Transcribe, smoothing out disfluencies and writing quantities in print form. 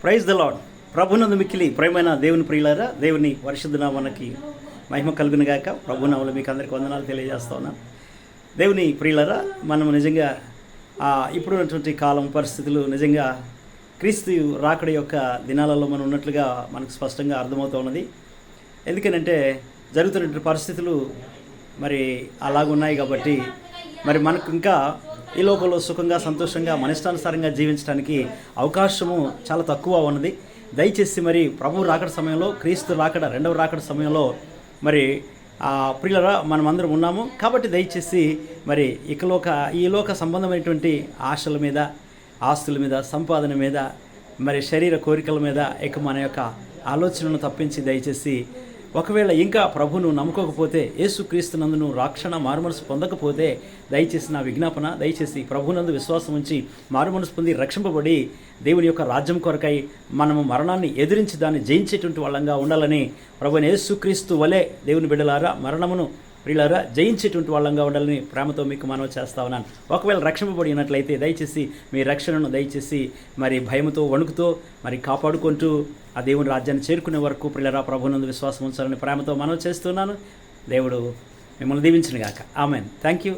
Praise the lord. ప్రభునందు మిక్కిలి ప్రేమైన దేవుని ప్రియులారా, దేవుని పరిశుద్ధ నామానికి మహిమ కలుగును గాక. ప్రభునామములో మీకు అందరికీ వందనాలు తెలియజేస్తా ఉన్నాను. దేవుని ప్రియులారా, మనం నిజంగా ఇప్పుడున్నటువంటి కాలం పరిస్థితులు నిజంగా క్రీస్తు రాకడ యొక్క దినాలలో మనం ఉన్నట్లుగా మనకు స్పష్టంగా అర్థమవుతూ ఉన్నది. ఎందుకనంటే జరుగుతున్నటువంటి పరిస్థితులు మరి అలాగున్నాయి కాబట్టి మరి మనకు ఇంకా ఈ లోకంలో సుఖంగా సంతోషంగా మనిష్టానుసారంగా జీవించడానికి అవకాశము చాలా తక్కువ ఉన్నది. దయచేసి మరి ప్రభు రాకడ సమయంలో, క్రీస్తు రాకడ రెండవ రాకడ సమయంలో మరి ప్రియులరా మనమందరం ఉన్నాము. కాబట్టి దయచేసి మరి ఈ లోక సంబంధమైనటువంటి ఆశల మీద, ఆస్తుల మీద, సంపాదన మీద, మరి శరీర కోరికల మీద మన యొక్క ఆలోచనను తప్పించి దయచేసి ఒకవేళ ఇంకా ప్రభును నమ్ముకోకపోతే, యేసుక్రీస్తు నందును రక్షణ మారుమనసు పొందకపోతే దయచేసి నా విజ్ఞాపన, దయచేసి ప్రభునందు విశ్వాసం ఉంచి మారుమనసు పొంది రక్షింపబడి దేవుని యొక్క రాజ్యం కొరకై మనము మరణాన్ని ఎదిరించి దాన్ని జయించేటువంటి వాళ్ళంగా ఉండాలని ప్రభుని యేసుక్రీస్తు వలె దేవుని బిడ్డలారా మరణమును ప్రియులారా జయించేటువంటి వాళ్ళంగా ఉండాలని ప్రేమతో మీకు మనవి చేస్తా ఉన్నాను. ఒకవేళ రక్షింపబడి ఉన్నట్లయితే దయచేసి మీ రక్షణను దయచేసి మరి భయముతో వణుకుతో మరి కాపాడుకుంటూ ఆ దేవుని రాజ్యాన్ని చేరుకునే వరకు ప్రియులారా ప్రభునందు విశ్వాసం ఉంచాలని ప్రేమతో మనవి చేస్తున్నాను. దేవుడు మిమ్మల్ని దీవించును గాక. ఆమెన్. Thank you.